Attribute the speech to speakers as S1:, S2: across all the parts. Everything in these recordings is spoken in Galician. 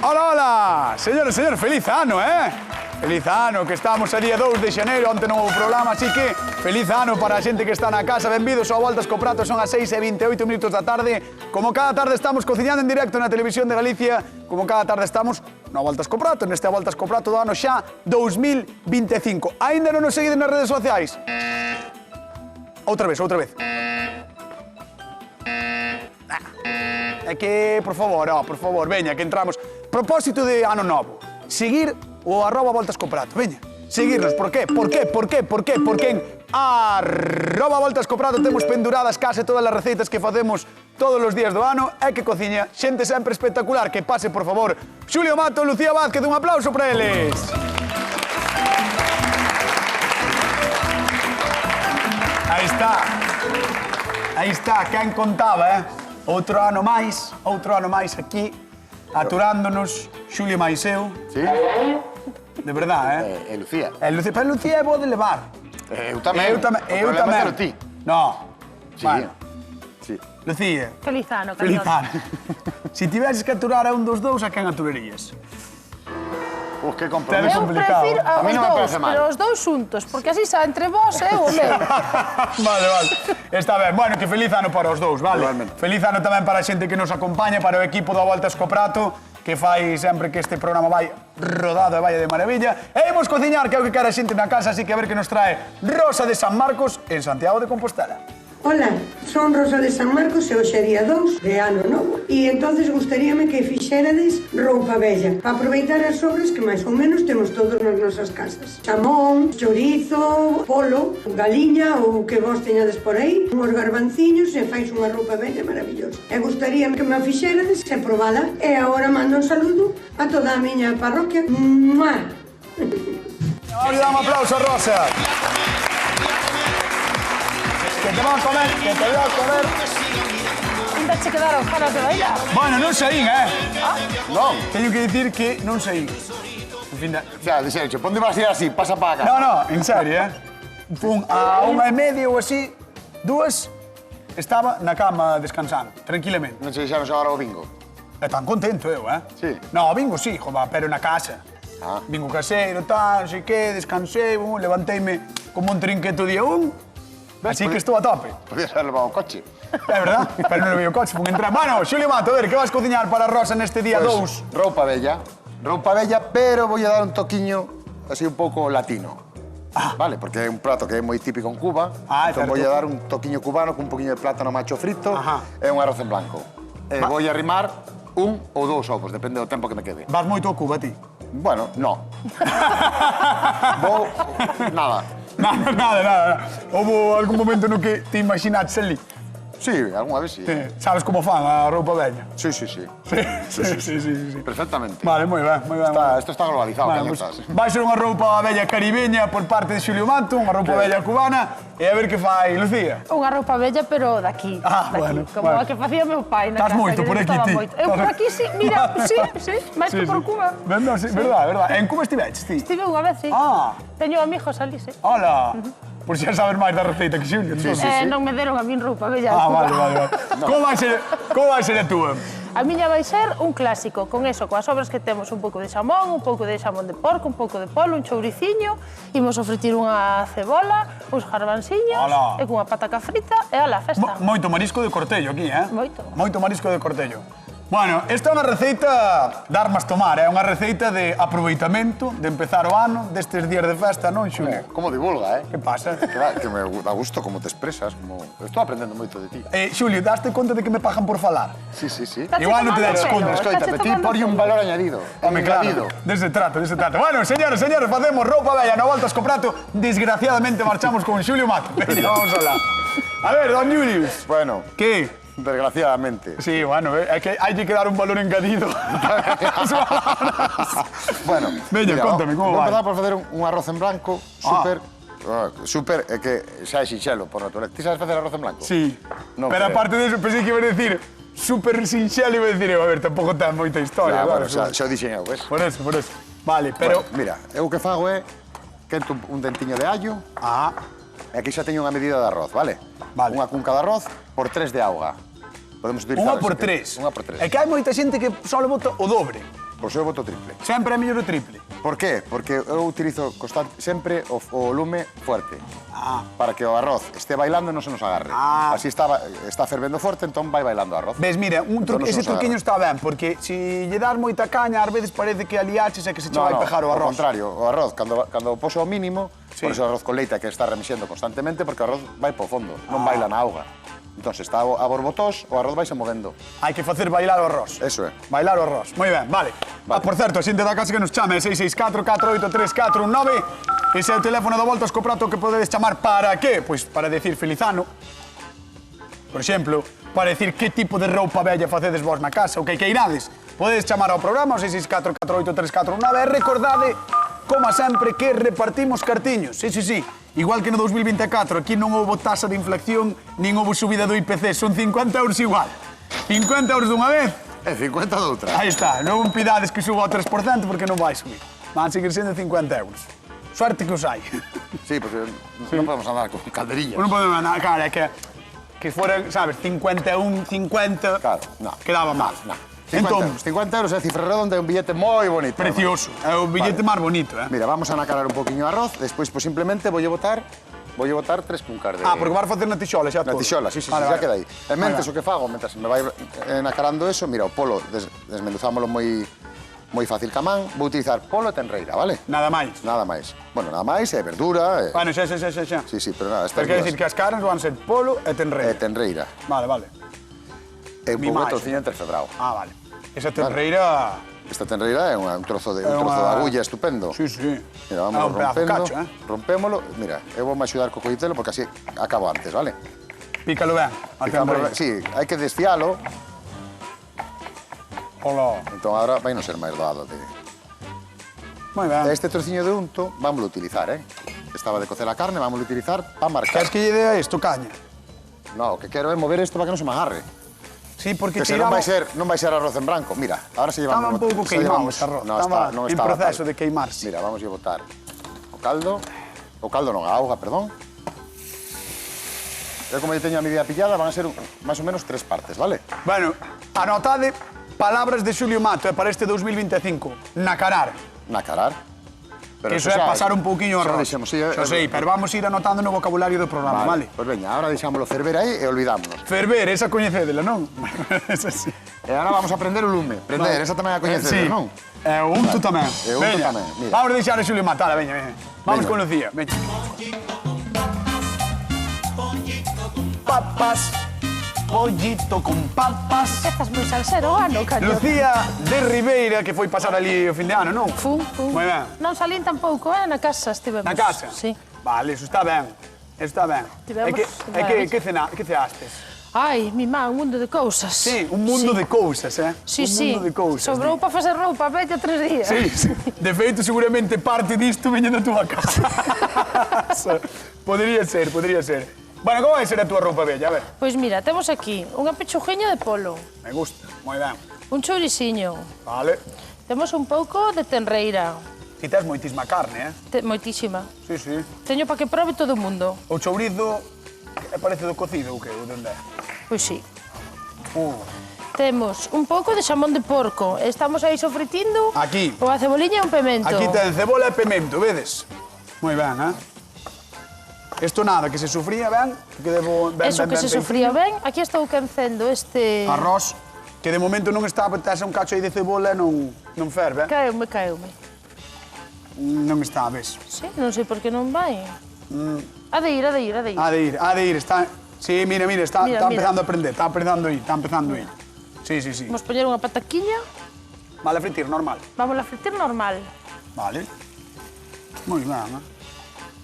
S1: Hola, hola! Señores, señores, feliz ano, Feliz ano, que estamos a día 2 de xaneiro, onte non houve programa, así que feliz ano para a xente que está na casa. Benvidos ao Voltas co Prato, son as 6:28 da tarde. Como cada tarde estamos cociñando en directo na Televisión de Galicia, como cada tarde estamos no Voltas co Prato, neste Voltas co Prato do ano xa 2025. Ainda non nos seguiden nas redes sociais? Outra vez, outra vez. É que, por favor, veña, que entramos. Propósito de ano novo, seguir o @Voltas co Prato, veña. Seguirnos, por qué? Porque en @Voltas co Prato temos penduradas case todas as receitas que facemos todos os días do ano e que cociña xente sempre espectacular. Que pase, por favor, Xulio Mato, Lucía Vázquez, un aplauso para eles. Aí está, quen contaba, Outro ano máis aquí, aturándonos, Xulio máis eu.
S2: Sí?
S1: De verdad,
S2: E Lucía.
S1: Pero Lucía é boa de levar.
S2: Eu tamén.
S1: Eu tamén.
S2: Pero ti.
S1: No.
S2: Sí.
S1: Bueno,
S2: Sí.
S1: Lucía.
S3: Feliz ano,
S1: Feliz
S3: Carlos.
S1: ano. Si tiveses que aturar a un dos dous, a quen aturarías?
S2: Que
S1: Debe
S2: compromiso.
S1: ser
S3: Eu
S1: complicado.
S3: prefiro
S2: A mí
S3: os
S2: non me
S3: dous,
S2: parece mal.
S3: pero os dous xuntos, porque así xa entre vos e o meu.
S1: Vale. Está ben. Bueno, que feliz ano para os dous, vale?
S2: Igualmente.
S1: Feliz ano tamén para a xente que nos acompaña, para o equipo do Voltas co Prato, que fai sempre que este programa vai rodado e vai de maravilla. E imos cociñar, que é o que quere a xente na casa, así que a ver que nos trae Rosa de San Marcos en Santiago de Compostela.
S4: Hola, son Rosa de San Marcos e hoxe é día 2 de ano novo e entonces gustaríame que fixérades roupa bella para aproveitar as sobras que máis ou menos temos todos nas nosas casas. Chamón, chorizo, polo, galiña ou que vos teñades por aí, uns garbanciños e fais unha roupa bella maravillosa. E gustaríame que me a fixérades e probada. E agora mando un saludo a toda a miña parroquia. ¡Mua!
S1: Vamos a dar un aplauso a Rosa. Que te va a comer.
S3: Ainda che quedaron ganas de bailar.
S1: Bueno, non saín,
S2: Non.
S1: Teño que dicir que non saín. En fin,
S2: Xa, dixeronche, ponte vas a ir así, pasa para acá.
S1: No, en serio, Fun a 1:30 ou así, 2, estaba na cama descansando, tranquilamente.
S2: Non se dixeron agora o bingo.
S1: E tan contento eu,
S2: Sí.
S1: No, o bingo sí, jova, pero na casa.
S2: Ah.
S1: Bingo caseiro, tal, non sei que, descansei, levanteime como un trinqueto día 1, así que estou a tope.
S2: Podías haber levado o coche.
S1: É verdad, pero non le vi o coche, fun entrar. Bueno, Xulio Mato, a ver, que vas cociñar para Rosa neste día 2?
S2: Roupa bella. Roupa bella, pero vou a dar un toquiño así un pouco latino. Vale, porque é un prato que é moi típico en Cuba. Entón vou a dar un toquiño cubano con un poquinho de plátano macho frito e un arroz en blanco. E vou a arrimar un ou dous ovos, depende do tempo que me quede.
S1: Vas moito a Cuba, ti?
S2: Bueno, no. Vou... Nada.
S1: Nada. Houve algún momento no que te imaginaste ali?
S2: Sí, algunha vez sí.
S1: Sabes como fan a roupa bella?
S2: Sí.
S1: Sí.
S2: Perfectamente.
S1: Vale, moi ben.
S2: Esto está globalizado,
S1: Vale,
S2: cañotas.
S1: vai ser unha roupa bella caribeña por parte de Xulio Mato, unha roupa bella cubana, e a ver que fai Lucía.
S3: Unha roupa bella, pero daqui.
S1: Bueno.
S3: Como a que facía meu pai na
S1: Estás
S3: casa.
S1: moito
S3: que
S1: por aquí,
S3: gustaba
S1: ti.
S3: moito. Eu por aquí, sí, mira, sí, máis que por Cuba.
S1: No, sí, verdad. En Cuba estiveches, ti?
S3: Estive unha vez, sí. Teño amigos ali, sí.
S1: Hola. Por si xa sabes máis da receita que Xulio.
S3: Non me deron a min roupa bella.
S1: Vale. Como vai ser a túa?
S3: A miña vai ser un clásico, con eso, coas sobras que temos un pouco de xamón, un pouco de xamón de porco, un pouco de polo, un chouriciño, imos a fritir unha cebola, uns garbanciños, e cunha pataca frita, e ala, festa.
S1: Moito marisco de cortello aquí,
S3: Moito.
S1: Moito marisco de cortello. Bueno, esta é unha receita de armas tomar, é unha receita de aproveitamento, de empezar o ano, destes días de festa, non, Xulio?
S2: Como divulga,
S1: Que pasa?
S2: Que me dá gusto como te expresas. Estou aprendendo moito de ti.
S1: Xulio, daste conta de que me pagan por falar?
S2: Sí.
S1: Igual non te das conta.
S2: Escoita, ti porlle un valor añadido.
S1: Home, claro, dese trato. Bueno, señores, facemos roupa bella no Voltas co Prato. Desgraciadamente marchamos con Xulio Mato. Veña, vamos alá. A ver, don Julius.
S2: Bueno.
S1: Que?
S2: Desgraciadamente.
S1: Sí, bueno, é que hai que dar un valor engadido.
S2: Bueno,
S1: veña, contame, como vai?
S2: Vou empezar por facer un arroz en blanco, super, é que xa é sinxelo, por naturaleza. Ti sabes facer arroz en blanco?
S1: Sí,
S2: Non
S1: pero
S2: creo.
S1: aparte de eso, pensei que iba a decir super sinxelo, iba a decir, a ver, tampouco ten moita historia.
S2: Bueno, xa o dixen eu, ves?
S1: Por eso. Vale, pero...
S2: Bueno, mira, eu o que fago é quento un dentiño de allo, e aquí xa teño unha medida de arroz, vale? Unha cunca de arroz por 3 de auga. Podemos utilizar...
S1: Unha por 3.
S2: Unha por 3.
S1: É que hai moita xente que só le bota o dobre.
S2: Pois eu voto triple.
S1: Sempre é mellor o triple.
S2: Por qué? Porque eu utilizo sempre o lume fuerte. Para que o arroz este bailando e non se nos agarre. Así está fervendo forte, entón vai bailando o arroz.
S1: Ves, mira, ese truquiño está ben, porque se lle das moita caña, ás veces parece que aliaches e que se che vai pejar o arroz.
S2: Ao contrario, o arroz, cando o poso ao mínimo, por eso o arroz con leite que está remexendo constantemente, porque o arroz vai po fondo, non baila na auga. Entón, se está a borbotós, o arroz vai se movendo.
S1: Hai que facer bailar o arroz.
S2: Eso é.
S1: Bailar o arroz. Moi ben, vale. Por certo, a xente da casa que nos chame é 664-483-419. Ese é o teléfono do Voltas co Prato que podedes chamar para qué? Pois para decir felizano. Por exemplo, para decir que tipo de roupa bella facedes vos na casa, o que queirades. Podedes chamar ao programa, o 664-483-419, e recordade, como sempre, que repartimos cartiños. Sí. Igual que no 2024, aquí non houve tasa de inflación, nin houve subida do IPC, son 50 euros igual. 50 euros dunha vez.
S2: E 50 doutra.
S1: Aí está, non pidades que suba ao 3% porque non vai subir. Van seguir sendo 50 euros. Suerte que os hai.
S2: Sí, porque non podemos andar con calderillas.
S1: Non podemos andar, cara, é que fora, sabes, 51, 50,
S2: claro, no.
S1: Quedaba mal.
S2: No. 50 euros é cifra redonda, é un billete moi bonito.
S1: Precioso, é o billete máis bonito, eh?
S2: Mira, vamos a nacarar un poquinho de arroz, despois, simplemente, voulle botar 3 cuncas de...
S1: porque vas facer na tixola xa todo.
S2: Na tixola, sí, xa queda aí. E mentes o que fago, mentras me vai nacarando eso, mira, o polo desmenuzámolo moi fácil ca man, vou utilizar polo e tenreira, vale?
S1: Nada máis.
S2: Nada máis. Bueno, nada máis, é verdura...
S1: Bueno, xa.
S2: Sí, pero nada, estas
S1: pero quer dicir que as carnes van ser polo e tenreira.
S2: E tenreira.
S1: Vale.
S2: E un pouco de tociño entrefebrao.
S1: Vale. Esa tenreira...
S2: Esta tenreira é un trozo de agulla estupendo.
S1: Sí.
S2: Mira, vamos rompendo. Rompémolo. Mira, eu vou me axudar co coitelo porque así acabo antes, vale?
S1: Pícalo ben, a tenreira.
S2: Sí, hai que desfialo.
S1: Hola.
S2: Entón, agora vai non ser máis doado.
S1: Moi ben.
S2: Este trociño de unto, vámoslo utilizar, Estaba de cocer a carne, vámoslo utilizar para marcar.
S1: Queres que lle dea isto, caña?
S2: No, o que quero é mover isto para que non se me agarre.
S1: Sí, porque
S2: non vai ser arroz en branco. Mira, ahora se llevamos...
S1: Estaba un pouco queimado ese arroz. Estaba en proceso de queimarse.
S2: Mira, vamos a botar o caldo. O caldo non, a auga, perdón. Eu, como eu teño a medida pillada, van a ser máis ou menos 3 partes, vale?
S1: Bueno, anotade palabras de Xulio Mato para este 2025. Nacarar.
S2: Nacarar.
S1: Que iso é pasar un pouquiño arroz. Xa sei, pero vamos ir anotando no vocabulario do programa, vale?
S2: Pois veña, agora deixámoslo ferver aí e olvidámonos.
S1: Ferver, esa coñecédela, non? Esa sí.
S2: E agora vamos a prender o lume. Prender, esa tamén a coñecédela, non?
S1: E o unto tamén.
S2: E o unto tamén, mira.
S1: Vamos a deixar a Xulio Matala, veña. Vamos con Lucía, veña. Papas. Pollito con papas.
S3: Estás moi salsero, ano, caño.
S1: Lucía de Ribeira, que foi pasar ali o fin de ano, non?
S3: Fun.
S1: Moi ben.
S3: Non salín tampouco, na casa estivemos.
S1: Na casa?
S3: Sí.
S1: Vale, eso está ben. Está ben.
S3: Tivemos...
S1: Que ceastes?
S3: Ai, mi má, un mundo de cousas.
S1: Sí, un mundo de cousas,
S3: Sí.
S1: Un mundo de cousas.
S3: Sobrou para facer roupa bella 3 días.
S1: Sí. De feito, seguramente parte disto veña da túa casa. Podría ser. Bueno, como vai ser a túa roupa bella? A ver.
S3: Pois mira, temos aquí unha pechuguinha de polo.
S1: Me gusta, moi ben.
S3: Un chouriciño.
S1: Vale.
S3: Temos un pouco de tenreira.
S1: Ti tes moitísima carne,
S3: Moitísima.
S1: Sí.
S3: Teño para que probe todo o mundo.
S1: O chourizo parece do cocido ou que? Ou de onde é?
S3: Pois sí. Temos un pouco de xamón de porco. Estamos aí sofritindo.
S1: Aquí.
S3: Unha ceboliña e un pemento.
S1: Aquí ten cebola e pemento, vedes? Moi ben, Isto nada, que se sufría ben, que debo ben,
S3: Eso que se sufría ben. Aquí estou quencendo este...
S1: Arroz, que de momento non está, tes un cacho aí de cebola e non ferve.
S3: Caeume.
S1: Non está, ves?
S3: Sí, non sei por que non vai. Ha de ir.
S1: Ha de ir, está... Sí, mira, está empezando a aprender, está empezando a ir. Sí.
S3: Vamos poñer unha pataquiña.
S1: Vale a fritir, normal.
S3: Vamos a fritir normal.
S1: Vale. Moi ben,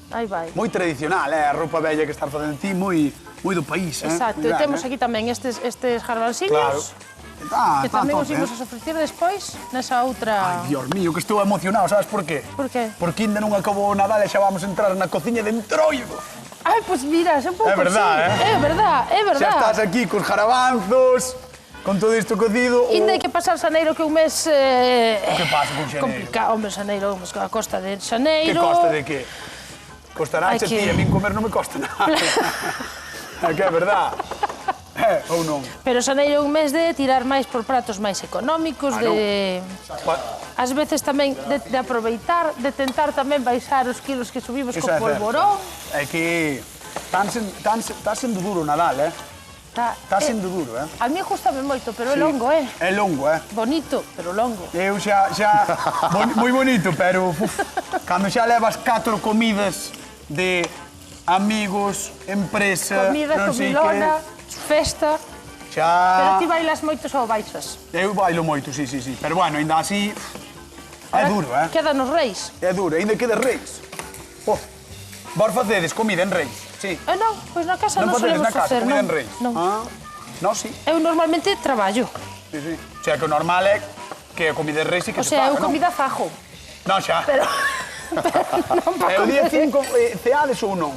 S3: Aí vai.
S1: Moi tradicional, a roupa bella que estás facendo ti, moi do país,
S3: Exacto, e temos aquí tamén estes garbansiños.
S1: Claro.
S3: Que tamén os imos a sofretir despois nesa outra...
S1: Ai, Dios mío, que estou emocionado, sabes por qué?
S3: Por qué?
S1: Porque ainda non acabou o Nadal e xa vamos entrar na cociña de Entroido.
S3: Ai, pois mira, xa un pouco
S1: É verdad,
S3: sí. É verdad.
S1: Xa estás aquí cos jarabanzos, con todo isto cocido...
S3: Ainda hai que pasar xaneiro, que un mes...
S1: Que pasa con xaneiro?
S3: Complicado, hombre, xaneiro, a costa de xaneiro...
S1: Que costa de que? Costará che ti, a min comer non me costa nada. É que é verdad. Ou non?
S3: Pero xaneiro é un mes de tirar máis por pratos máis económicos, de... Ás veces tamén de aproveitar, de tentar tamén baixar os kilos que subimos co polvorón.
S1: É que está sendo duro o Nadal, Está sendo duro,
S3: A mí gustame moito, pero é longo,
S1: É longo,
S3: Bonito, pero longo.
S1: Eu xa... Moi bonito, pero... Cando xa levas 4 comidas de amigos, empresa...
S3: Comida, comilona, festa... Pero ti bailas moitos ou baixas?
S1: Eu bailo moito, sí. Pero bueno, ainda así... É duro,
S3: Queda nos Reis.
S1: É duro, ainda queda Reis. Vos facedes comida en Reis? Sí.
S3: Non, pois na casa non solemos facer, non.
S1: Comida en Reis?
S3: Non.
S1: Non, sí.
S3: Eu normalmente traballo.
S1: Sí. O sea, que o normal é que a comida en Reis sí que se
S3: O sea,
S1: paga,
S3: eu comida fajo.
S1: Non, xa.
S3: Pero non para
S1: E o día 5 ceades ou non?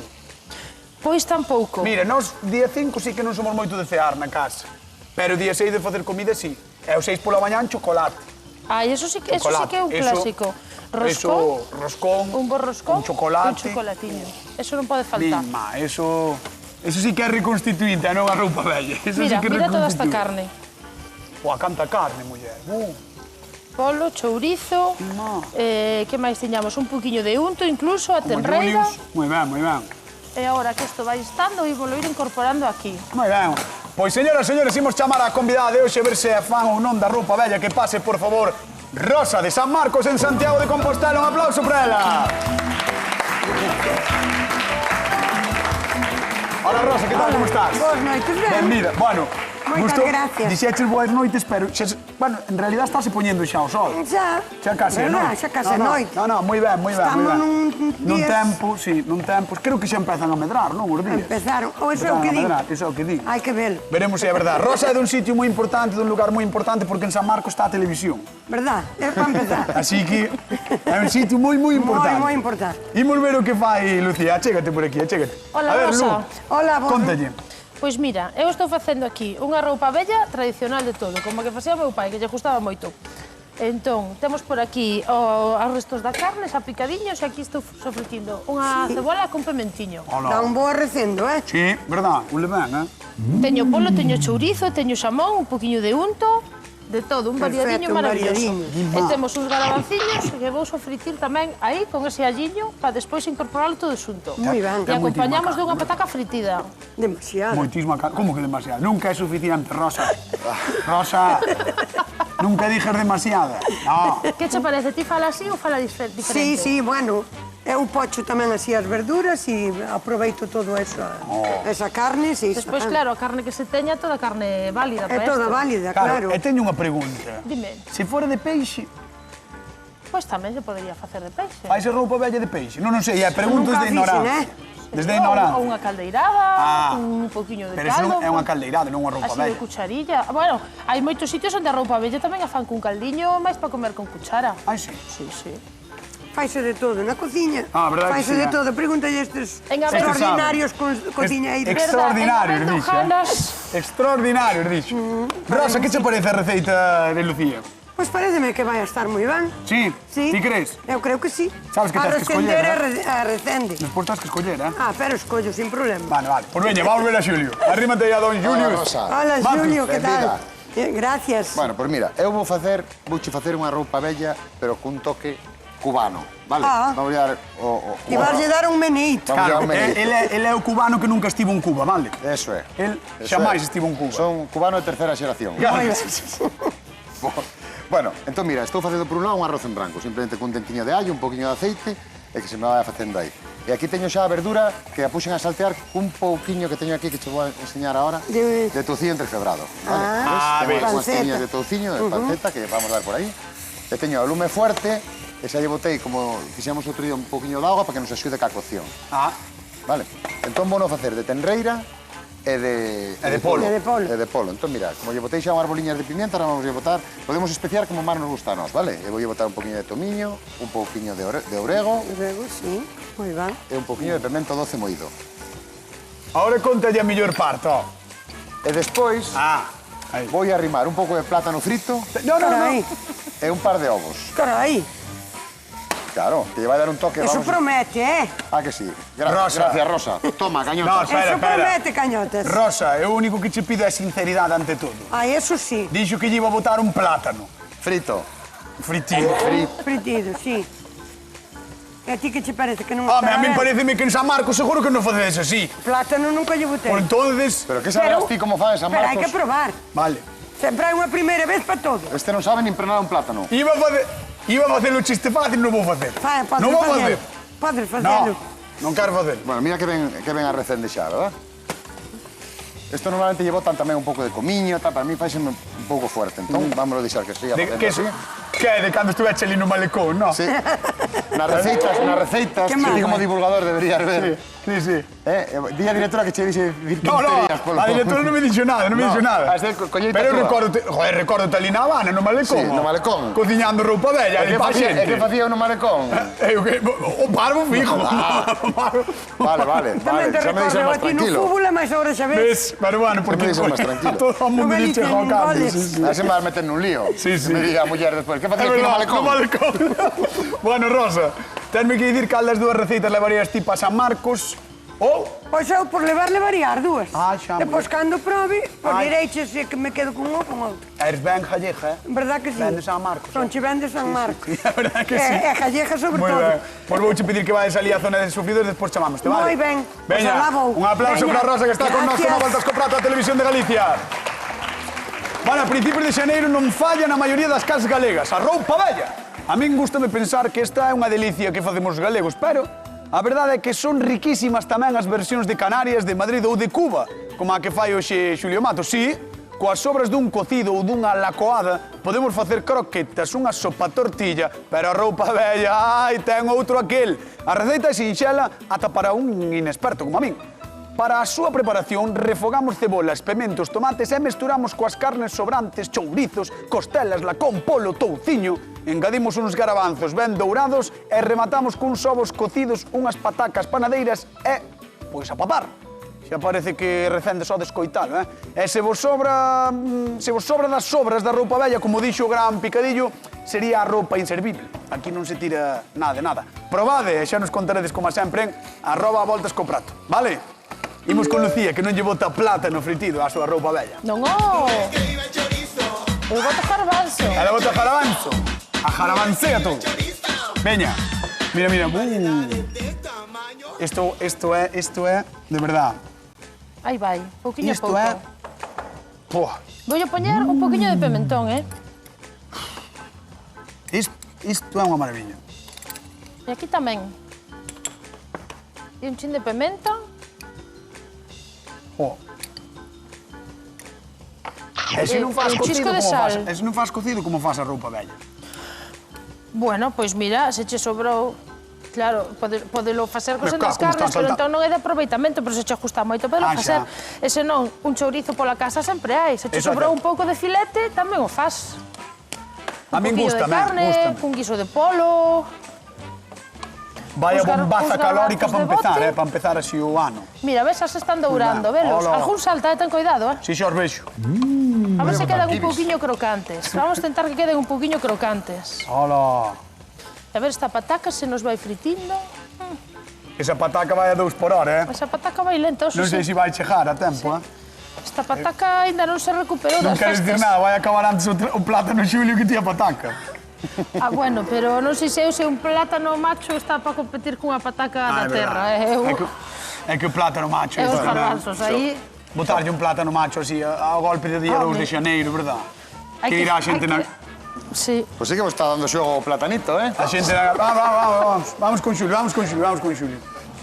S3: Pois tampouco.
S1: Mira, nós día 5 sí que non somos moito de cear na casa. Pero o día 6 de facer comida, sí. E o 6 pola mañán, chocolate.
S3: Ai, eso sí que é un clásico.
S1: Roscón.
S3: Un bo roscón.
S1: Un chocolate.
S3: Un chocolatiño. Eso non pode faltar.
S1: Mima, eso sí que é reconstituinte, non a roupa vella.
S3: Mira toda esta carne.
S1: Oa, canta carne, muller.
S3: Polo, chourizo, que máis tiñamos? Un poquinho de unto, incluso, a tenreira.
S1: Moi ben.
S3: E agora que isto vai estando, ímolo ir incorporando aquí.
S1: Moi ben. Pois, señoras e señores, imos chamar a convidada de hoxe a ver se é fan ou non da roupa vella. Que pase, por favor, Rosa de San Marcos en Santiago de Compostela. Un aplauso para ela. Hola, Rosa, que tal, como estás?
S5: Boas noites, ben.
S1: Benvida. Bueno,
S5: moitas gracias.
S1: Dixeches boas noites, pero, bueno, en realidad estáse poñendo xa o sol.
S5: Xa
S1: case, non?
S5: Xa case noite.
S1: Non, moi ben.
S5: Estamos
S1: nun tempo, creo que xa empezan a medrar, non, os días?
S5: Empezaron, ou iso é o que di.
S1: Iso é o que di.
S5: Hai que ver.
S1: Veremos se é verdad. Rosa é dun sitio moi importante, dun lugar moi importante, porque en San Marcos está a televisión.
S5: Verdad? É para empezar.
S1: Así que é un sitio moi importante.
S5: Moi importante.
S1: Imos ver o que fai Lucía. Achégate por aquí, achégate.
S3: Hola,
S1: a ver,
S3: Rosa.
S5: Hola, vos.
S1: Contalle.
S3: Pois mira, eu estou facendo aquí unha roupa bella tradicional de todo, como a que facía o meu pai, que lle gustaba moito. Entón, temos por aquí os restos da carne, xa picadiños, e aquí estou sofritindo unha cebola con pimentiño.
S5: Dá un bo recendo,
S1: Sí, verdad, un lemán,
S3: Teño polo, teño chourizo, teño xamón, un poquinho de unto, de todo, un variadiño maravilloso. E temos uns garabanciños que vou sofritir tamén aí con ese alliño para despois incorporalo todo xunto.
S5: Moi ben.
S3: E acompañamos dunha pataca fritida.
S5: Demasiado.
S1: Moitísima carne. Como que demasiado? Nunca é suficiente, Rosa. Rosa, nunca dixas demasiada. No.
S3: Que che parece? Ti fala así ou fala diferente?
S5: Sí, bueno. Eu pocho tamén así as verduras e aproveito todo eso, esa carne.
S3: Despois, claro, a carne que se teña é toda carne válida.
S5: É toda válida, claro.
S1: E teño unha pregunta.
S3: Dime.
S1: Se fora de peixe,
S3: Pois tamén se podería facer de peixe.
S1: faise roupa vella de peixe? Non sei, pregunto desde ignorancia. Desde ignorancia.
S3: Ou unha caldeirada, un poquinho de caldo.
S1: Pero iso é unha caldeirada, non unha roupa
S3: así
S1: vella.
S3: de cucharilla. Bueno, hai moitos sitios onde a roupa vella tamén a fan cun caldiño, máis para comer con cuchara.
S1: Ai, sí.
S3: Sí.
S5: Faise de todo na cociña.
S1: Verdade que
S5: Faise
S1: sí,
S5: de todo. Pregúntalle estes
S3: En
S5: extraordinarios cociñeiros.
S1: Extraordinarios, dixo. Extraordinarios, dixo. Rosa, que che parece a receita de Lucía?
S5: Pois pareceme que vai a estar moi ben.
S1: Sí? Ti crees?
S5: Eu creo que sí.
S1: Sabes que tens que escoller,
S5: a recende.
S1: Despois tens que escoller,
S5: Pero escollo, sin problema.
S1: Vale. Pois veña, vamos ver a Xulio. Arrímate aí a don Xulio.
S5: Hola, Xulio, que tal? Gracias.
S2: Bueno, pois mira, eu vouche facer unha roupa bella, pero cun toque cubano, vale? Vamos a dar
S5: E vaslle dar un meneito.
S1: Claro, ele é o cubano que nunca estivo en Cuba, vale?
S2: Eso é.
S1: El xamais estivo en Cuba.
S2: Son cubano de terceira xeración. Bueno, entón, mira, estou facendo por un lado un arroz en branco, simplemente cun dentiño de allo, un poquinho de aceite, e que se me vai facendo aí. E aquí teño xa a verdura que a puxen a saltear cun pouquiño que teño aquí, que te vou a enseñar ahora, de touciño entrefebrado. Vale? Tengo unhas tiñas de touciño, de panceta, que vamos a dar por aí. E teño o lume fuerte, e xa lle botei, como fixemos outro día, un pouquiño de auga para que nos axude ca cocción. Vale? Entón, vou facer de tenreira e de polo. E de polo. Entón, mira, como lle botei xa unhas boliñas de pimienta, ahora vamos a botar, podemos especiar como máis nos gusta a nós, vale? E vou botar un poquinho de tomiño, un poquinho de orego.
S5: Orego, sí, moi ben.
S2: E un poquinho de pimento doce moído.
S1: Ahora contalle a mellor parte,
S2: E despois, vou arrimar un pouco de plátano frito.
S1: No.
S2: E un par de ovos.
S5: Carai.
S2: Claro, que lle vai dar un toque.
S5: Eso promete,
S2: Ah, que sí.
S1: Rosa.
S2: Gracias, Rosa. Toma,
S1: No,
S2: cañotas.
S1: espera,
S5: Eso
S1: espera.
S5: promete, cañotes.
S1: Rosa, o único que che pido é sinceridade ante todo.
S5: Ah, eso sí.
S1: Dixo que lle iba a botar un plátano.
S2: Frito.
S1: Fritido.
S5: Fritido, sí. E a ti que che parece que non
S1: Home, a
S5: está
S1: mí
S5: ben?
S1: pareceme que en San Marcos seguro que non facedes así.
S5: Plátano nunca lle botei.
S1: Por entonces...
S2: Pero que saberás ti como fan San
S5: Pero hai
S2: Marcos?
S5: que probar.
S1: Vale.
S5: Sempre hai unha primeira vez para todo.
S2: Este non sabe nin prenar un plátano.
S1: Iba a facer o chiste fácil, non vou facer.
S5: Podes
S1: Non vou facer.
S5: facelo. Podes
S1: No,
S5: facelo.
S1: non quero facer.
S2: Bueno, mira que ven a recén de xa, verdad? Isto normalmente lle botan tamén un pouco de comiño, tal, para mí faiseme un pouco fuerte. Entón, vámonos deixar que siga
S1: De,
S2: facendo
S1: que,
S2: así.
S1: que é de cando estuveche ali no malecón, no?
S2: Sí. Nas receitas,
S5: Qué
S2: que
S5: mal,
S2: ti como divulgador deberías ver.
S1: Sí.
S2: Di a directora que che dixe dir
S1: No,
S2: tonterías polo...
S1: a directora non me dixo nada, non me dixo nada.
S2: Colleita
S1: Pero eu
S2: túa.
S1: recordo ali na Habana, no malecón.
S2: Sí, no malecón.
S1: Cociñando roupa bella, ali pa xente.
S2: E que facía no malecón?
S1: O parvo fijo.
S2: Vale.
S5: Tamén te
S2: Xa me
S5: recordo
S2: deixas
S5: a
S2: máis
S5: ti no
S2: tranquilo.
S5: fútbol, mas agora xa ves.
S1: Ves? Pero bueno, porque
S2: me deixas máis tranquilo.
S1: todo o mundo
S5: No
S1: dice
S5: Galicia,
S1: Juan
S5: nin
S1: Carlos.
S5: goles.
S1: Sí, sí.
S2: A se me vas meter nun lío.
S1: Sí.
S2: Que me diga a muller despois. Que
S1: É
S2: facía aquí no
S1: verdad,
S2: malecón?
S1: no malecón. Bueno, Rosa, tenme que dicir cal das dúas receitas levarías ti para San Marcos ou...
S5: Pois eu, por levaría as dúas.
S1: Ah, xa,
S5: Depois, cando probe, pois
S1: Ai.
S5: direiche se que me quedo con un ou con outro.
S1: Eres ben gallega,
S5: En verdad que sí.
S1: Ben de San Marcos,
S5: Son che ben de San Marcos.
S1: Sí, a verdad que sí.
S5: E gallega sobre
S1: Moi
S5: todo.
S1: ben. Pois vouche pedir que vayas ali á zona de sufridos, despois chamámoste, vale?
S5: Moi ben. Pois
S1: Veña,
S5: alá vou.
S1: un aplauso
S5: Veña.
S1: para Rosa que está con nós
S5: Gracias.
S1: na Voltas co Prato a Televisión de Galicia. Bueno, a principios de xaneiro non falla na maioría das casas galegas, a roupa bella. A min gustame pensar que esta é unha delicia que facemos os galegos, pero a verdade é que son riquísimas tamén as versións de Canarias, de Madrid ou de Cuba, como a que fai hoxe Xulio Mato. Sí, coas sobras dun cocido ou dunha lacoada podemos facer croquetas, unha sopa tortilla, pero a roupa bella, ai, ten outro aquel. A receita é sinxela ata para un inexperto como a min. Para a súa preparación, refogamos cebolas, pementos, tomates e mesturamos coas carnes sobrantes, chourizos, costelas, lacón, polo, touciño. Engadimos uns garabanzos ben dourados e rematamos cuns ovos cocidos, unhas patacas panadeiras e, pois, a papar. Xa parece que recende só de escoitalo, E se vos sobra das sobras da roupa bella, como dixo o gran picadillo, sería a roupa inservible. Aquí non se tira nada de nada. Probade e xa nos contaredes, como sempre, en @voltascoprato, vale? Imos con Lucía, que non lle bota plátano fritido á súa roupa bella.
S3: Non, eu boto garbanzo.
S1: Ela bota jarabanzo. A jarabáncea todo. Veña. Mira. Isto é, de verdad.
S3: Aí vai, pouquiño a
S1: Isto
S3: pouco.
S1: é... Pua.
S3: Voulle poñer un poquinho de pimentón,
S1: Isto é unha maravilla.
S3: E aquí tamén. E un chin de pimenta.
S1: Oh. E se non faz
S3: un
S1: cocido,
S3: chisco de
S1: como faz?
S3: sal.
S1: E se non faz cocido, como faz a roupa bella?
S3: Bueno, pois mira, se che sobrou... Claro, podelo facer
S1: Pero
S3: cosendo
S1: claro,
S3: as
S1: como
S3: carnes,
S1: están
S3: pero
S1: salta-
S3: entón non é de aproveitamento, pero se che ajusta moito, podelo
S1: Ah,
S3: facer.
S1: xa.
S3: E se non, un chourizo pola casa sempre hai. Se che
S1: Eso é
S3: sobrou
S1: certo.
S3: un pouco de filete, tamén o faz.
S1: A min
S3: Un poquillo
S1: gustame,
S3: de carne,
S1: gustame.
S3: cun guiso de polo...
S1: Vaya
S3: Uns gar-
S1: bombaza
S3: uns
S1: calórica
S3: garbanzos
S1: para
S3: de
S1: empezar,
S3: bote.
S1: Para empezar así o ano.
S3: Mira, ves, as están dourando,
S1: ben.
S3: velos.
S1: Hola.
S3: Algún salta, ten cuidado,
S1: Si xa os vexo.
S3: A ver se quedan un
S2: kibis.
S3: pouquiño crocantes. Vamos tentar que queden un pouquiño crocantes.
S1: Hola.
S3: A ver, esta pataca se nos vai fritindo.
S1: Esa pataca vai a 2 por hora,
S3: Esa pataca vai lenta,
S1: Non sei se vai chegar a tempo,
S3: Esta pataca ainda non se recuperou
S1: Non
S3: das
S1: queres
S3: festas.
S1: dicir nada, vai acabar antes o plátano Xulio que tía pataca.
S3: Ah, bueno, pero non sei se eu se un plátano macho está para competir cunha pataca da terra.
S1: É que o plátano macho...
S3: É os
S1: isto,
S3: garbanzos, aí...
S1: Botarlle un plátano macho así ao golpe de día 2 de xaneiro, verdad?
S3: hai
S1: Que irá a xente na...
S3: Sí.
S2: Pois sí que vos está dando xogo o platanito,
S1: A xente na... Vamos con Xulio.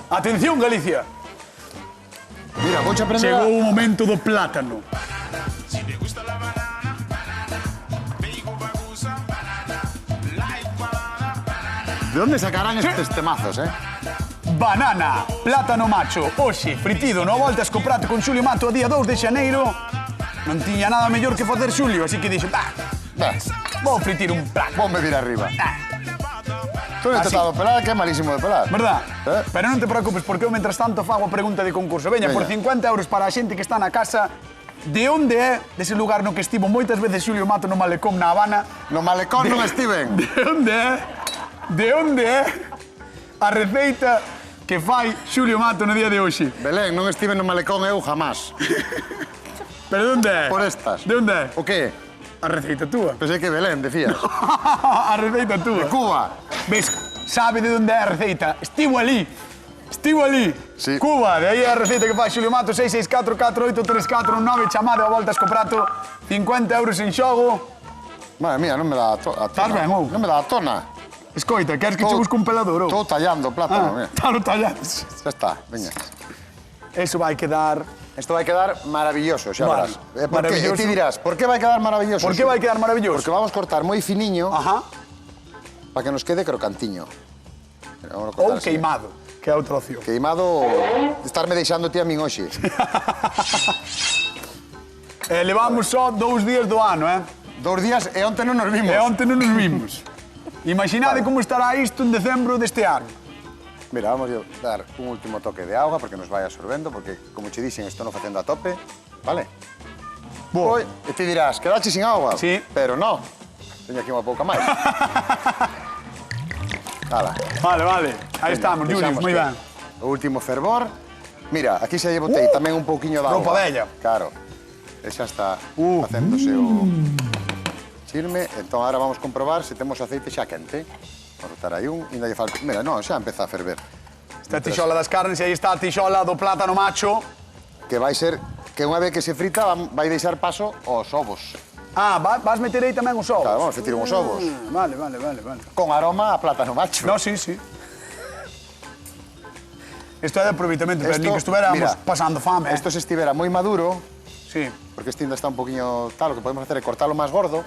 S1: Atención, Galicia.
S2: Mira, vouche aprender
S1: Chegou o momento do plátano.
S2: De onde sacarán estes temazos,
S1: Banana, plátano macho, hoxe, fritido no Voltas co Prato con Xulio Mato a día 2 de xaneiro. Non tiña nada mellor que facer Xulio, así que dixo, vou fritir un plátano.
S2: Ponme vir arriba. Tú non te estás a pelar, que é malísimo de pelar.
S1: Verdad? Pero non te preocupes, porque eu, mentras tanto, fago a pregunta de concurso. Veña, por 50 euros para a xente que está na casa, de onde é dese lugar no que estivo moitas veces Xulio Mato no malecón na Habana?
S2: No malecón non estiven.
S1: De onde é De onde é a receita que fai Xulio Mato no día de hoxe?
S2: Belén, non estive no malecón eu jamás.
S1: Pero de onde é?
S2: Por estas.
S1: De onde é?
S2: O qué?
S1: A receita túa.
S2: Pensei que Belén, decías.
S1: A receita túa.
S2: De Cuba.
S1: Ves, sabe de onde é a receita. Estivo ali. Estivo ali.
S2: Sí.
S1: Cuba, de aí a receita que fai Xulio Mato, 664483419, chamade a voltas co prato, 50 euros en xogo.
S2: Madre mía, non me dá a tona.
S1: Estás ben, ou?
S2: Non me dá a tona.
S1: Escoita, queres que che busque un pelador, ou?
S2: Estou tallando o plátano, mira.
S1: Talo tallado.
S2: Ya está, veña.
S1: Eso vai quedar...
S2: Isto vai quedar maravilloso, xa
S1: Vale.
S2: verás. Por qué? E ti dirás, por que vai quedar maravilloso?
S1: Por que vai quedar maravilloso?
S2: Porque vamos cortar moi finiño
S1: Ajá.
S2: para que nos quede crocantiño. Mira, vamos a
S1: Ou
S2: cortar así.
S1: queimado, que é outra opción.
S2: Queimado, estarme deixando ti a min hoxe.
S1: Levamos só 2 días do ano,
S2: 2 días e onte non nos vimos.
S1: E onte non nos vimos. Imaginade como estará isto en decembro deste ano.
S2: Mira, vamos a dar un último toque de auga porque nos vai absorbendo, porque, como che dixen, isto non facendo a tope, vale?
S1: Boa.
S2: Oi, e ti dirás, quedache sin auga?
S1: Sí.
S2: Pero non, teño aquí unha pouca máis. Ala.
S1: Vale, vale. Aí estamos, Julius,
S2: Deixamos
S1: moi
S2: que
S1: ben.
S2: O último fervor. Mira, aquí se lle botei tamén un pouquiño de auga.
S1: Roupa vella.
S2: Claro. E xa está facéndose o chirme. Entón, ahora vamos comprobar se temos aceite xa quente. Vamos botar aí un, ainda lle falta... Mira, non, xa empeza a ferver.
S1: Esta tixola das carnes e aí está a tixola do plátano macho.
S2: Que vai ser, que unha vez que se frita, vai deixar paso aos ovos.
S1: Ah, vas meter aí tamén os ovos?
S2: Claro, vamos fritir uns ovos.
S1: Vale.
S2: Con aroma a plátano macho.
S1: No, sí. Isto é de aproveitamento, pero nin que estuveramos
S2: mira,
S1: pasando fame.
S2: Isto se estivera moi maduro,
S1: Sí.
S2: porque este ainda está un poquinho tal, o que podemos hacer é cortalo máis gordo.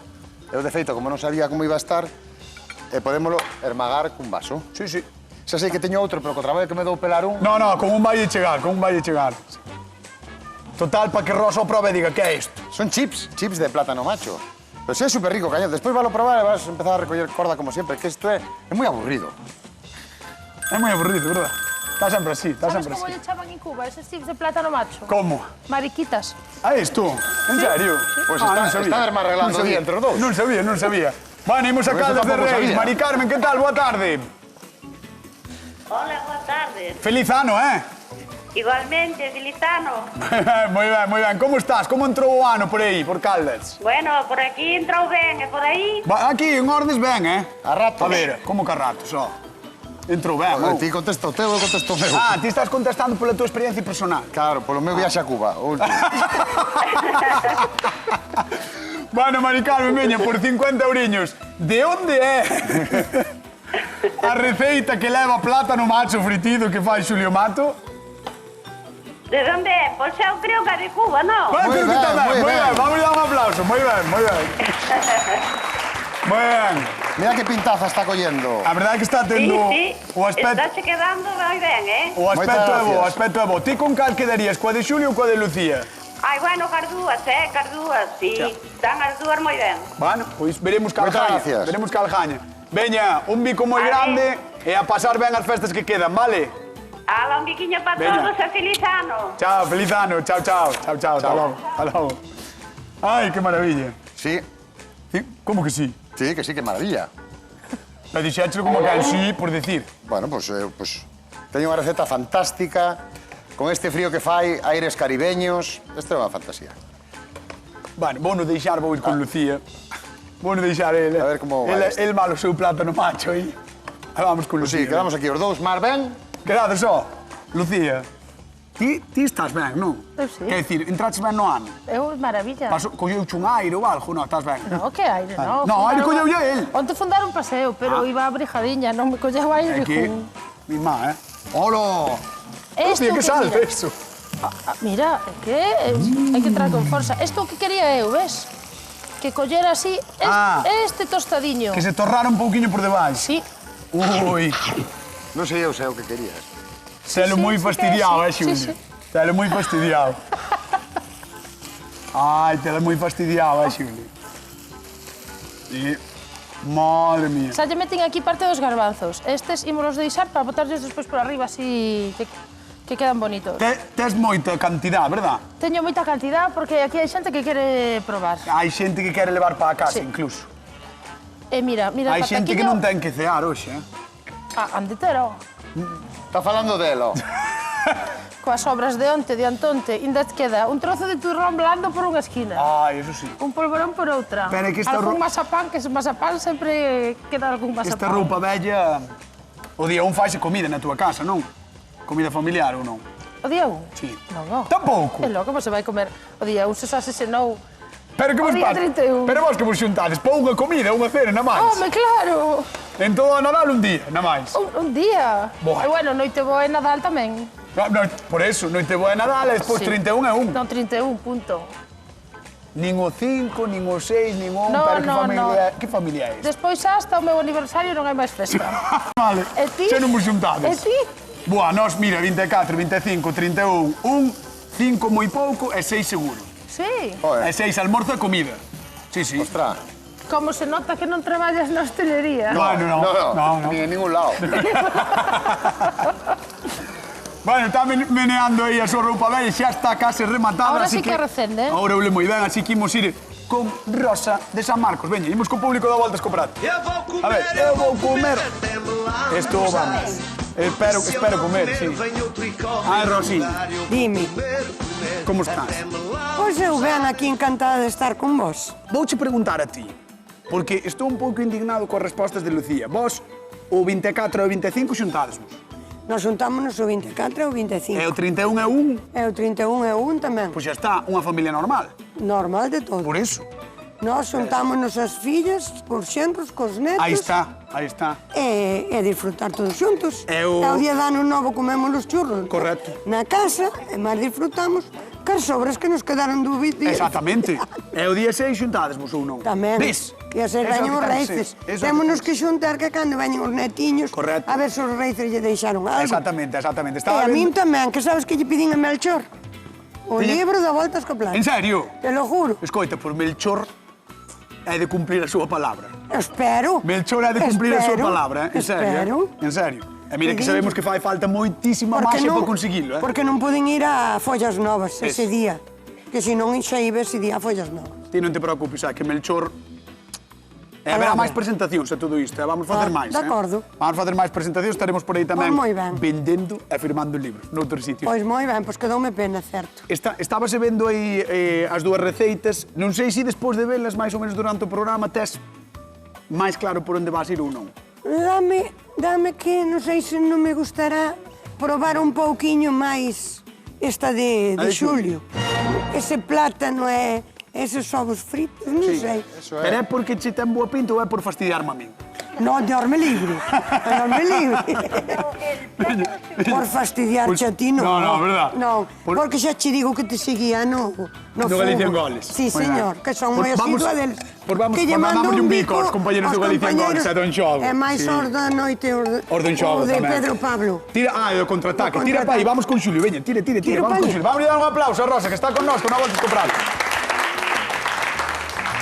S2: Eu, de feito, como non sabía como iba a estar, podémolo ermagar cun vaso.
S1: Sí.
S2: Xa sei que teño outro, pero co traballo que me dou pelar un...
S1: No, con un vai chegar, Total, para que Rosa o probe e diga, que é isto?
S2: Son chips de plátano macho. Pero sí é super rico, cañón. Despois valo probar e vas a empezar a recoller corda como sempre, que isto é moi aburrido.
S1: É moi aburrido, verdad? Está sempre así,
S3: Sabes como lle chaman en Cuba eses chips de plátano macho?
S1: Como?
S3: Mariquitas.
S1: Ah, isto? En serio?
S2: Pois
S1: non
S2: está
S1: sabía.
S2: arreglando o día entre os dous.
S1: Non sabía. Bueno, imos a
S2: Pois
S1: Caldas de
S2: tampouco
S1: Reis.
S2: sabía.
S1: Mari Carmen, que tal? Boa tarde.
S6: Hola, boa tarde.
S1: Feliz ano,
S6: Igualmente, Filizano.
S1: moi ben. Como estás? Como entrou o ano por aí, por Caldas?
S6: Bueno, por aquí entrou ben, e por aí?
S1: Aquí, en Ordes, ben,
S2: A ratos.
S1: A ver, como que a ratos, ó. Entrou ben,
S2: Ti contesta o teu, eu contesto o meu.
S1: Ah, ti estás contestando pola tua experiencia personal.
S2: Claro, polo meu viaxe a Cuba. O último.
S1: Bueno, Mari Carmen, veña, por 50 euriños, de onde é a receita que leva plátano macho fritido que fai Xulio Mato?
S6: De onde é? Pois eu creo que é de Cuba, non?
S1: Bueno,
S2: Moi
S1: creo que
S2: ben,
S1: tamén,
S2: moi
S1: moi
S2: ben.
S1: ben, vamos dar un aplauso, moi ben. Moi ben.
S2: Mira que pintaza está collendo.
S1: A verdade é que está tendo
S6: Sí,
S1: o aspecto...
S6: Estáse quedando moi ben,
S1: O aspecto é
S2: Moitas
S1: bo, o
S2: gracias.
S1: aspecto é bo. Ti con cal quedarías, coa de Xulio ou coa de Lucía?
S6: Ai, bueno, cardúas, sí. Están as dúas moi ben.
S1: Bueno, pois veremos cal
S2: Moitas
S1: gaña.
S2: gracias.
S1: Veremos cal gaña. Veña, un bico moi
S6: Vale.
S1: grande e a pasar ben as festas que quedan, vale?
S6: Ala, un biquiño para
S1: Veña.
S6: todos e Filizano.
S1: Chao, feliz ano, chao. Hasta logo. Ai, que maravilla.
S2: Sí,
S1: Sí, como que sí?
S2: sí, que maravilla.
S1: Me dixéchelo como que sí, por decir.
S2: Bueno, pues teño unha receta fantástica, con este frío que fai, aires caribeños. Isto é unha fantasía.
S1: Bueno, vou no deixar, vou ir con Lucía. Vou no deixar ele.
S2: A ver como vai isto.
S1: El malo o seu plátano macho aí. Vamos con
S2: Pues
S1: Lucía.
S2: sí, quedamos aquí os dous mar ben.
S1: Quedades só. Lucía, ti estás ben, non?
S3: Eu sí.
S1: Quer dicir, entraches ben no ano.
S3: Eu, maravilla.
S1: Colleuche un aire ou algo? Non, estás ben.
S3: No, que aire, no.
S1: No, aire
S3: Fundaron
S1: colleulle el.
S3: Onte fundaron un paseo, pero iba abrigadiña, non me colleu
S1: É
S3: aire.
S1: que... Mi má, Olo!
S3: Esto
S1: Hostia, que salve
S3: mira.
S1: eso.
S3: Mira, é que hai que entrar con forza. Isto que quería eu, ves? Que collera así este tostadiño.
S1: Que se torrara un pouquiño por debaixo.
S3: Sí.
S1: Ui,
S2: Non sei eu sei o que querías.
S1: selo moi
S3: sí,
S1: fastidiado,
S3: sí,
S1: Xulio.
S3: sí.
S1: Selo moi fastidiado. Ai, telo moi fastidiado, Xulio. E... Madre mía.
S3: Xa lle meten aquí parte dos garbanzos. Estes ímolos deixar para botarlos despois por arriba así que quedan bonitos.
S1: Tes moita cantidad, verdad?
S3: Teño moita cantidad porque aquí hai xente que quere probar.
S1: Hai xente que quere levar para a casa,
S3: Sí.
S1: incluso.
S3: mira,
S1: Hai xente que non ten que cear hoxe,
S3: Ande tero.
S2: Está falando delo.
S3: Coas obras de onte, de antonte, ainda te queda un trozo de turrón blando por unha esquina.
S1: Ai, eso sí.
S3: Un polvorón por outra.
S1: Pero é que esta
S3: algún mazapán, que ese mazapán sempre queda algún mazapán.
S1: Esta roupa bella... O día un faise comida na túa casa, non? Comida familiar ou non?
S3: O día un?
S1: Sí.
S3: Non.
S1: Tampouco?
S3: É loco, se vai comer o día un, se só se senou.
S1: Pero que vos
S3: día
S1: pasa?
S3: 31.
S1: Pero vos que vos xuntades para unha comida, unha cena, na máis.
S3: Home, claro.
S1: En todo o Nadal un día, na máis.
S3: Un día.
S1: Boa.
S3: E bueno, noite boa e Nadal tamén.
S1: Por eso, noite boa de Nadal e despois 31 é un.
S3: Non, 31, punto.
S1: Nin o 5, nin o 6, nin o 1,
S3: No,
S1: pero
S3: no.
S1: que familia é esta?
S3: Despois hasta o meu aniversario non hai máis festa.
S1: Vale,
S3: E ti?
S1: xa non vos xuntades.
S3: E ti?
S1: Boa, nós, mira, 24, 25, 31, 1, 5 moi pouco e 6 seguro.
S3: Sí.
S1: E 6 almorzo e comida. Sí, sí.
S2: Ostras.
S3: Como se nota que non traballas na hostelería.
S1: No.
S2: Ni en ningún lado.
S1: Bueno, está meneando aí a súa roupa bella, xa está case rematada.
S3: Ahora
S1: así
S3: sí que recende.
S1: Ahora ule moi ben, así que imos ir con Rosa de San Marcos. Veña, imos co público da Voltas co Prato. A ver, eu vou comer. Esto vamos. Espero comer, sí. Ai, Rosina,
S5: Dime.
S1: como estás?
S5: Pois eu ben aquí encantada de estar con vos.
S1: Vouche preguntar a ti, porque estou un pouco indignado coas respostas de Lucía. Vos, o 24 e o 25 xuntadesvos.
S5: Nos juntámonos o 24 e o 25.
S1: E o 31 é un,
S5: E o 31 e o 1 tamén.
S1: pois xa está, unha familia normal.
S5: Normal de todo.
S1: Por iso.
S5: Nós juntámonos as fillas, cos xenros, cos netos.
S1: Aí está.
S5: E disfrutar todos xuntos.
S1: E
S5: E
S1: o-
S5: o día de ano novo comemos os churros.
S1: Correcto.
S5: Na casa, e máis disfrutamos cas sobras que nos quedaron do día.
S1: Exactamente. E o día 6 xuntadesvos ou non?
S5: Tamén.
S1: Ves?
S5: E a ser
S1: Eso é o
S5: veñen
S1: que
S5: os
S1: ten
S5: raíces.
S1: ser. Eso é o
S5: Témonos
S1: ten
S5: que xuntar que cando veñen os netiños.
S1: Correcto.
S5: A ver se os raíces lle deixaron algo.
S1: Exactamente.
S5: E
S1: Estaba
S5: a min
S1: vendo...
S5: tamén, que sabes que lle pidín a Melchor? O
S1: Tiña-
S5: libro da Voltas co Plato.
S1: En serio?
S5: Te lo juro.
S1: Escoita, por Melchor é de cumplir a súa palabra.
S5: Espero.
S1: Melchor é de cumplir a súa
S5: Espero.
S1: palabra, en serio.
S5: Espero.
S1: En serio. E mira que
S5: Te
S1: sabemos
S5: digo.
S1: que fai falta moitísima
S5: Porque
S1: maxia
S5: non-
S1: para conseguilo, eh?
S5: Porque non poden ir a Follas Novas ese
S1: Eso.
S5: día. Que se non xa iba ese día a Follas Novas.
S1: Ti non te preocupes, que Melchor... E haberá
S5: Palabra.
S1: máis presentacións a todo isto, vamos facer máis,
S5: de acordo.
S1: Vamos facer máis presentacións, estaremos por aí tamén
S5: Pois moi ben.
S1: vendendo e firmando libros noutros sitios.
S5: Pois moi ben, pois quedoume pena, certo.
S1: Estábase vendo aí as dúas receitas, non sei se despois de velas máis ou menos durante o programa tes máis claro por onde vas ir ou non.
S5: Dame que non sei se non me gustará probar un pouquiño máis esta de
S1: A de
S5: xulio. Ese plátano e eses ovos fritos, non sei.
S1: Pero é porque che ten boa pinta ou é por fastidiarme a min?
S5: No, Diosme libre. Diosme libre. Por fastidiarche a ti, non.
S1: No, verdad.
S5: Non, porque xa che digo que te seguía no
S1: Galicia en
S5: fútbol.
S1: Goles.
S5: Sí,
S1: Moi
S5: señor,
S1: ben.
S5: que son
S1: Pois
S5: moi
S1: vamos-
S5: asidua deles.
S1: pois vamos-
S5: Que lle
S1: pois
S5: mando
S1: mandamos un bico aos compañeros do Galicia en Goles, é don xogo.
S5: E máis
S1: Sí.
S5: os da noite,
S1: Os do Enxogo
S5: o de
S1: tamén.
S5: Pedro Pablo.
S1: Tira, o contraataque.
S5: O
S1: Tira para aí,
S5: contraataque.
S1: vamos con Xulio, veña, tire,
S5: Tiro
S1: vamos con
S5: pa
S1: Xulio.
S5: ali.
S1: Vamos a dar un aplauso a Rosa, que está con nós, con a Voltas co Prato.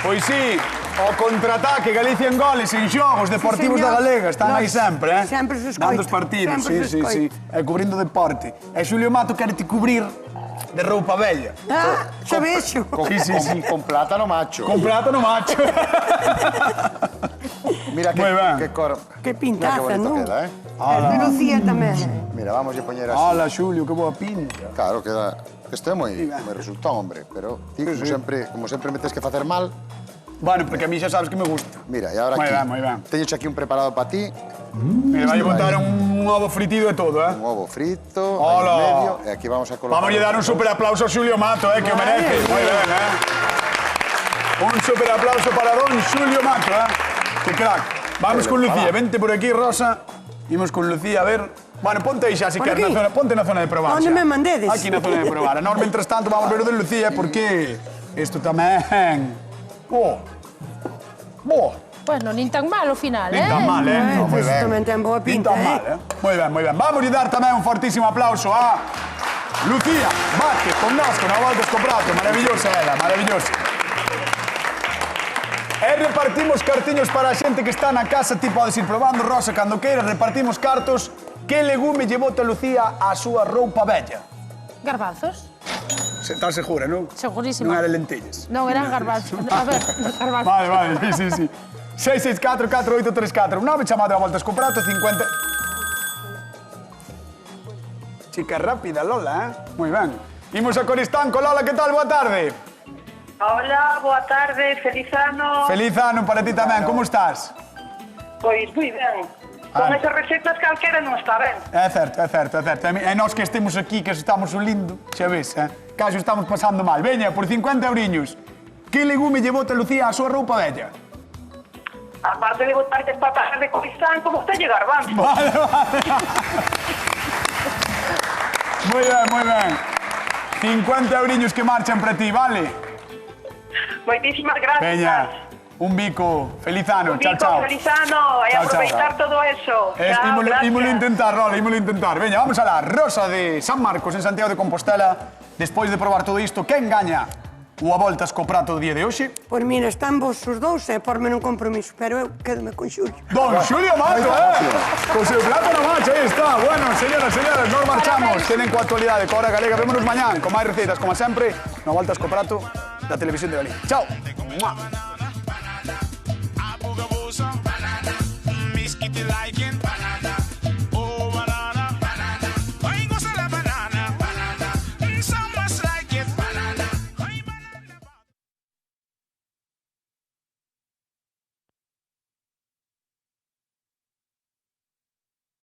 S1: Pois sí, o contraataque, Galicia en Goles, en xogos deportivos
S5: Sí,
S1: da
S5: señor.
S1: Galega, están aí
S5: Nos-
S1: sempre, eh?
S5: sempre se escoita,
S1: Dando os partidos,
S5: sempre se
S1: sí.
S5: escoita.
S1: E cubrindo deporte. E Xulio Mato quere te cubrir de roupa bella.
S5: Xa vexo.
S1: Sí.
S2: Con plátano macho.
S1: Con plátano macho.
S2: Mira
S1: Moi ben.
S2: que cor.
S5: Que
S2: Mira
S5: pintaza,
S2: bonito
S5: non?
S2: queda,
S5: De Lucía tamén.
S2: Mira, vamos a poñer así.
S1: Hala, Xulio, que boa pinta.
S2: Claro, queda. Este é moi resultón, hombre, pero ti como sempre me tes que facer mal.
S1: Bueno, porque a mí xa sabes que me gusta.
S2: Mira, e agora
S1: Moi
S2: aquí.
S1: ben, moi ben.
S2: Teño aquí un preparado para ti,
S1: Mira, vai a botar un ovo fritido e todo,
S2: un ovo frito, aí
S1: Hola.
S2: en medio, e aquí vamos a colocar.
S1: Vamos a dar un super aplauso a Xulio Mato, que o merece. Moi ben, Un super aplauso para don Xulio Mato, Que crack. Vamos con Lucía, vente por aquí, Rosa. Imos con Lucía, a ver. Bueno, ponte aí xa, se
S5: Por
S1: queres,
S5: aquí?
S1: ponte na zona de probar.
S5: Onde
S1: xa.
S5: me mandedes?
S1: Aquí na zona de probar. Nós, mientras tanto, vamos ver o de Lucía, porque isto tamén...
S3: Bueno, nin tan mal ao final,
S1: Nin tan mal,
S5: No,
S1: Moi
S5: pois
S1: ben.
S5: tamén ten boa
S1: Nin
S5: pinta,
S1: tan mal, Moi ben, moi ben. Vamos a dar tamén un fortísimo aplauso a Lucía Vázquez, con nós, con a Voltas co Prato. Maravillosa ela, maravillosa. E repartimos cartiños para a xente que está na casa. Ti podes ir probando, Rosa, cando queiras. Repartimos cartos. Que legume lle bota Lucía á súa roupa bella?
S3: Garbanzos.
S1: Estás segura, non?
S3: Segurísima.
S1: Non era lentillas.
S3: Non, eran garbanzos. A ver, garbanzos.
S1: Vale, sí. 664 4834. Nove chamada a voltas co prato, 50... Chica rápida, Lola, Moi ben. Imos a Coristanco, Lola, que tal? Boa tarde.
S6: Hola, boa tarde, feliz ano.
S1: Feliz ano para ti tamén, como estás?
S6: Pois moi ben. Con esas recetas calquera non está ben.
S1: É certo, é certo, é certo. E nós que estemos aquí, que estamos lindo, xa ves, caso estamos pasando mal. Veña, por 50 euriños, que legume lle bota Lucía a súa roupa vella?
S6: Aparte de botarte patatas de Coristanco, botalle garbanzo.
S1: Vale, vale. Moi ben, moi ben. 50 euriños que marchan para ti, vale?
S6: Moitísimas gracias.
S1: Veña, un bico. Feliz ano, chao, chao.
S6: Feliz ano, e aproveitar todo eso. Chao, gracias.
S1: Ímolo intentar, Rola, ímolo intentar. Veña, vamos a la Rosa de San Marcos, en Santiago de Compostela. Despois de probar todo isto, quen gaña o a voltas co prato do día de hoxe?
S5: Pois mira, están vos os dous e porme nun compromiso, pero eu quédome con Xulio.
S1: Don Xulio Mato, co seu plato na marcha, aí está. Bueno, señoras, señores, nos marchamos. Queden coa actualidade, coa hora galega. Vémonos mañán con máis receitas, como sempre, no voltas co prato da Televisión de Galicia. Chao.